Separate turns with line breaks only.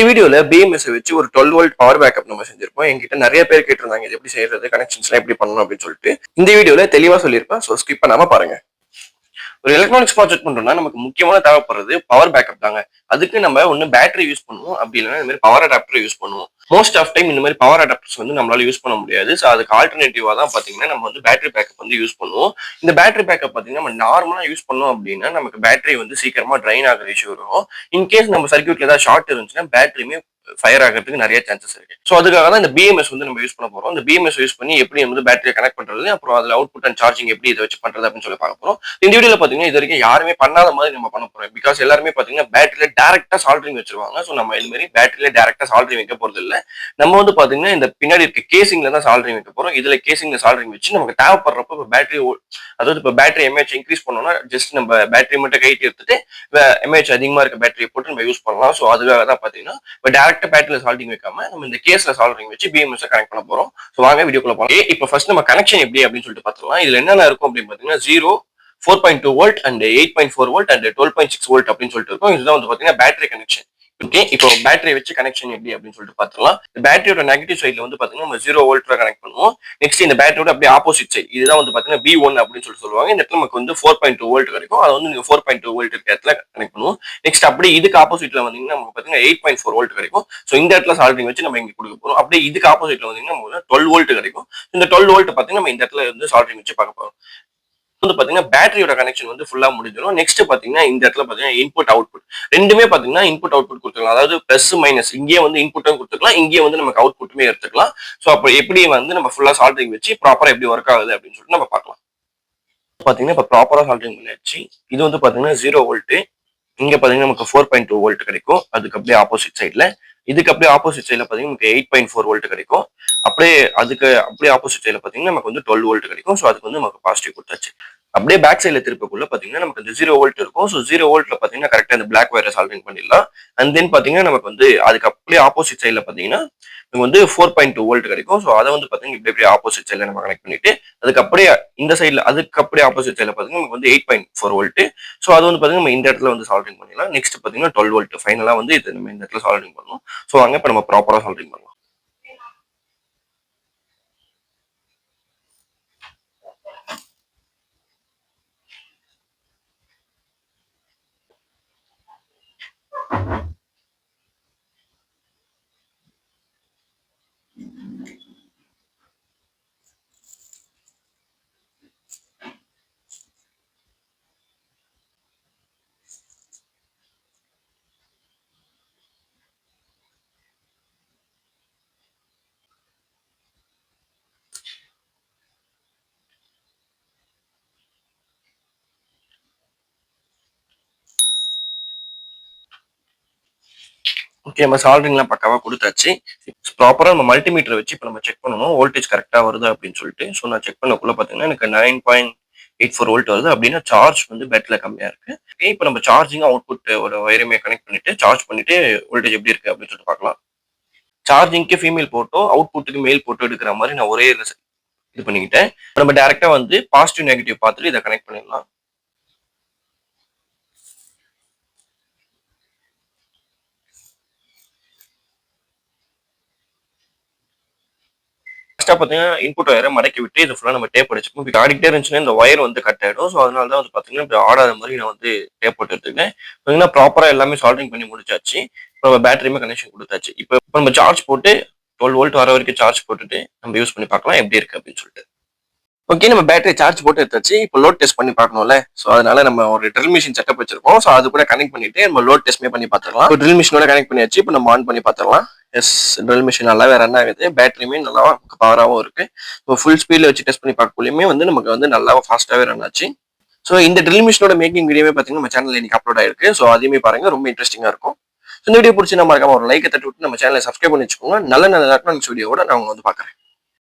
இந்த வீடியோல BMS வச்சு ஒரு 12 வோல்ட் பவர் பேக்கப் நம்ம செஞ்சிருப்போம். என்கிட்ட நிறைய பேர் கேட்டிருந்தாங்க இது எப்படி செய்யறது, கனெக்ஷன்ஸ்லாம் எப்படி பண்ணணும் அப்படின்னு சொல்லிட்டு இந்த வீடியோல தெளிவா சொல்லியிருப்பேன். ஸோ ஸ்கிப் பண்ணாம பாருங்க. ஒரு எலக்ட்ரானிக்ஸ் ப்ராஜெக்ட் பண்றோம்னா நமக்கு முக்கியமான தேவைப்படுறது பவர் பேக்கப் தாங்க. அதுக்கு நம்ம ஒன்னு பேட்டரி யூஸ் பண்ணுவோம், அப்படி இல்லைன்னா இந்த மாதிரி பவர் அடாப்டர் யூஸ் பண்ணுவோம். மோஸ்ட் ஆஃப் டைம் இந்த மாதிரி பவர் அடாப்டர்ஸ் வந்து நம்மளால யூஸ் பண்ண முடியாது. ஸோ அதுக்கு ஆல்டர்னேட்டிவா தான் பாத்தீங்கன்னா நம்ம வந்து பேட்டரி பேக்கப் வந்து யூஸ் பண்ணுவோம். இந்த பேட்டரி பேக்கப் பாத்தீங்கன்னா நம்ம நார்மலா யூஸ் பண்ணோம் அப்படின்னா நமக்கு பேட்டரி வந்து சீக்கிரமா ட்ரைன் ஆகிற இஷ்யூ இருக்கும். இன்கேஸ் நம்ம சர்க்யூட்ல ஏதாவது ஷார்ட் இருந்துச்சுன்னா பேட்டரியுமே ஃபயர் ஆகிறதுக்கு நிறைய சான்சஸ் இருக்கு. ஸோ அதுக்காக தான் இந்த பிஎம்எஸ் வந்து நம்ம யூஸ் பண்ண போறோம். இந்த பிஎம்எஸ் யூஸ் பண்ணி எப்படி வந்து பேட்டரியை கனெக்ட் பண்றது, அப்புறம் அதுல அவுட்புட் அண்ட் சார்ஜிங் எப்படி இதை வச்சு பண்றது அப்படின்னு சொல்லி பார்க்க போறோம். இந்த வீடியோல பாத்தீங்கன்னா இது வரைக்கும் யாருமே பண்ணாத மாதிரி நம்ம பண்ண போறோம். பிகாஸ் எல்லாருமே பாத்தீங்கன்னா பேட்டரியில டேரக்டா சால்டரிங் வச்சிருவாங்க. ஸோ நம்ம இது மாதிரி பேட்டரியில டேரக்டா சால்டரிங் வைக்க போறது இல்ல. நம்ம வந்து பாத்தீங்கன்னா இந்த பின்னாடி இருக்க கேசிங்ல தான் சால்டரிங் வைக்க போறோம். இதுல கேசிங்ல சால்டரிங் வச்சு நமக்கு தேவைப்படுறப்ப பேட்டரி, அதாவது இப்போ பேட்டரி எம்ஏஹெச் இன்க்ரீஸ் பண்ணோம்னா ஜஸ்ட் நம்ம பேட்டரி மட்டும் கைட்டு எடுத்துட்டு எம்ஏஹெச் அதிகமா இருக்க பேட்டரியை போட்டு நம்ம யூஸ் பண்ணலாம். ஸோ அதுக்காக தான் பாத்தீங்கன்னா இப்போ டேரக்டா பேட்டரியில சால்டரிங் வைக்காம நம்ம இந்த கேஸ்ல சால்டரிங் வச்சு பிஎம்எஸ் கனெக்ட் பண்ண போறோம். ஸோ வாங்க வீடியோக்குள்ள போகலாம். இப்போ ஃபர்ஸ்ட் நம்ம கனெக்ஷன் எப்படி அப்படின்னு சொல்லிட்டு பார்த்துக்கலாம். இதுல என்னென்ன இருக்கும் அப்படின்னு பாத்தீங்கன்னா 0, 4.2 volt and 8.4 volt and 12.6 volt அப்படின்னு சொல்லிட்டு இருக்கும். இதுதான் வந்து பாத்தீங்கன்னா பேட்டரி கனெக்ஷன். ஓகே, இப்போ பேட்டரி வச்சு கனெக்ஷன் எப்படி அப்படின்னு சொல்லிட்டு பார்த்துக்கலாம். பேட்டரியோட நெகட்டிவ் சைட்ல வந்து பாத்தீங்கன்னா நம்ம 0 வோல்ட்ல கனெக்ட் பண்ணுவோம். நெக்ஸ்ட் இந்த பேட்டரியோட அப்படியே ஆப்போசிட் சைட் இதுதான் வந்து பாத்தீங்கன்னா B1 அப்படின்னு சொல்லுவாங்க. இந்த இடத்துல நமக்கு வந்து 4.2 வோல்ட் கிடைக்கும். அதை வந்து நீங்க 4.2 வோல்ட் இருக்க இடத்துல கனெக்ட் பண்ணுவோம். நெக்ஸ்ட் அப்படியே இதுக்கு ஆப்போசிட்ல வந்தீங்கன்னா நமக்கு பாத்தீங்கன்னா 8.4 வோல்ட் கிடைக்கும். ஸோ இந்த இடத்துல சால்டரிங் வச்சு நம்ம இங்க கொடுக்க போறோம். அப்படியே இதுக்கு ஆப்போசிட்ல வந்தீங்கன்னா நமக்கு 12 வோல்ட் கிடைக்கும். இந்த 12 வோல்ட் பாத்தீங்கன்னா நம்ம இந்த இடத்துல வந்து சால்டரிங் வச்சு பார்க்க போறோம். வந்து பாத்தீங்கன்னா பேட்டரியோட கனெக்ஷன் வந்து ஃபுல்லா முடிஞ்சிடும். நெக்ஸ்ட் பாத்தீங்கன்னா இந்த இடத்துல பாத்தீங்கன்னா இன்புட் அவுட்புட் ரெண்டுமே பாத்தீங்கன்னா இன்புட் அவுட்புட் கொடுத்துக்கலாம். அதாவது பிளஸ் மைனஸ் இங்கேயே வந்து இன்புட்டும் கொடுத்துக்கலாம், இங்கேயே வந்து நமக்கு அவுட்புட்டுமே எடுத்துக்கலாம். ஸோ அப்போ எப்படி வந்து நம்ம ஃபுல்லா சால்டரிங் வச்சு ப்ராப்பரா எப்படி ஒர்க் ஆகுது அப்படின்னு சொல்லிட்டு நம்ம பார்க்கலாம். பாத்தீங்கன்னா இப்போ ப்ராப்பரா சால்டரிங் பண்ணியாச்சு. இது வந்து பாத்தீங்கன்னா 0 வோல்ட், இங்க பாத்தீங்கன்னா நமக்கு 4.2 வோல்ட் கிடைக்கும். அதுக்கு அப்படியே ஆப்போசிட் சைட்ல, இதுக்கு அப்படியே ஆப்போசிட் சைட்ல பாத்தீங்கன்னா நமக்கு 8.4 வோல்ட் கிடைக்கும். அப்படியே அதுக்கு அப்படியே ஆப்போசிட் சைட்ல பாத்தீங்கன்னா நமக்கு வந்து 12 வோல்ட் கிடைக்கும். ஸோ அதுக்கு வந்து நமக்கு பாசிட்டிவ் கொடுத்தாச்சு. அப்படியே பேக் சைட்ல திருப்பக்குள்ள பாத்தீங்கன்னா நமக்கு இந்த 0 வோல்ட் இருக்கும். ஸோ 0 வோல்ட்ல பாத்தீங்கன்னா கரெக்டா இந்த பிளாக் வயரை சால்டரிங் பண்ணிடலாம். அண்ட் தென் பாத்தீங்கன்னா நமக்கு வந்து அதுக்கு அப்படியே ஆப்போசிட் சைட்ல பாத்தீங்கன்னா நமக்கு வந்து 4.2 வோல்ட் கிடைக்கும். ஸோ அதை வந்து பாத்தீங்கன்னா இப்படி அப்படியே ஆப்போசிட் சைட்ல நம்ம கனெக்ட் பண்ணிட்டு அதுக்கு அப்படியே இந்த சைட்ல அதுக்கு அப்படியே ஆப்போசிட் சைட்ல பாத்தீங்கன்னா நமக்கு வந்து 8.4 வோல்ட். ஸோ அது வந்து பாத்தீங்கன்னா நம்ம இந்த இடத்துல வந்து சால்டரிங் பண்ணிடலாம். நெக்ஸ்ட் பாத்தீங்கன்னா 12 வோல்ட் ஃபைனலா வந்து இது நம்ம இந்த இடத்துல சால்டரிங் பண்ணணும். ஸோ அங்க இப்ப நம்ம ப்ராப்பரா சால்டரிங் பண்ணலாம். ஓகே, நம்ம சால்டரிங்லாம் பக்காவா கொடுத்தாச்சு. ப்ராப்பரா நம்ம மல்டிமீட்டர் வச்சு இப்போ நம்ம செக் பண்ணணும் வோல்டேஜ் கரெக்டா வருது அப்படின்னு சொல்லிட்டு. ஸோ நான் செக் பண்ணக்குள்ள பாத்தீங்கன்னா எனக்கு 9.84 வோல்ட் வருது. அப்படின்னா சார்ஜ் வந்து பேட்டரியில கம்மியா இருக்கு. இப்போ நம்ம சார்ஜிங் அவுட்புட் ஒரு வயருமே கனெக்ட் பண்ணிட்டு சார்ஜ் பண்ணிட்டு வோல்டேஜ் எப்படி இருக்கு அப்படின்னு சொல்லிட்டு பார்க்கலாம். சார்ஜிங்க்கு ஃபீமேல் போட்டோ, அவுட்புட்டுக்கு மேல் போட்டோ எடுக்கிற மாதிரி நான் ஒரே இது பண்ணிக்கிட்டேன். நம்ம டைரக்டா வந்து பாசிட்டிவ் நெகட்டிவ் பார்த்துட்டு இதை கனெக்ட் பண்ணிடலாம். பாத்தீங்கன்னா இன்புட் வயரை மடக்கி விட்டு இது ஃபுல்லா நம்ம டேப் அடிச்சுக்கணும். இப்போ ஆடிக்கிட்டே இருந்துச்சுன்னா இந்த ஒயர் வந்து கட் ஆயிடும். ஸோ அதனால தான் வந்து பாத்தீங்கன்னா இப்படி ஆடாத மாதிரி நான் வந்து டேப் போட்டு எடுத்துக்கிட்டேன். பாத்தீங்கன்னா ப்ராப்பரா எல்லாமே சால்டரிங் பண்ணி முடிச்சாச்சு. இப்போ பேட்டரியுமே கனெக்ஷன் கொடுத்தாச்சு. இப்போ நம்ம சார்ஜ் போட்டு 12 வோல்ட் வர வரைக்கும் சார்ஜ் போட்டுட்டு நம்ம யூஸ் பண்ணி பார்க்கலாம் எப்படி இருக்கு அப்படின்னு சொல்லிட்டு. ஓகே, நம்ம பேட்டரி சார்ஜ் போட்டு எடுத்தாச்சு. இப்போ லோட் டெஸ்ட் பண்ணி பார்க்கணும்ல. ஸோ அதனால நம்ம ஒரு ட்ரில் மிஷின் செட்டப் வச்சிருக்கோம். ஸோ அது கூட கனெக்ட் பண்ணிட்டு நம்ம லோட் டெஸ்ட்மே பண்ணி பார்த்துக்கலாம். இப்போ ட்ரில் மிஷினோட கனெக்ட் பண்ணியாச்சு. இப்போ நம்ம ஆன் பண்ணி பார்த்துக்கலாம். எஸ், ட்ரில் மிஷின் நல்லாவே ரன் ஆகுது. பேட்டரியுமே நல்லா பவராகவும் இருக்கு. இப்போ ஃபுல் ஸ்பீட்ல வச்சு டெஸ்ட் பண்ணி பார்க்கக்குள்ளேயுமே வந்து நமக்கு வந்து நல்லா ஃபாஸ்ட்டாகவே ரன் ஆச்சு. ஸோ இந்த ட்ரில் மிஷினோட மேக்கிங் வீடியோவே பார்த்தீங்கன்னா நம்ம சேனல்ல இன்னைக்கு அப்லோட் ஆயிருக்கு. ஸோ அதையுமே பாருங்க, ரொம்ப இன்ட்ரெஸ்டிங்காக இருக்கும். ஸோ இந்த வீடியோ பிடிச்சி நம்ம மறக்காம ஒரு லைக்கை தட்டி விட்டு நம்ம சேனலை சப்ஸ்கிரைப் பண்ணி வச்சுக்கோங்க. நல்ல நல்ல எலக்ட்ரானிக்ஸ் வீடியோட நான் வந்து பார்க்குறேன்.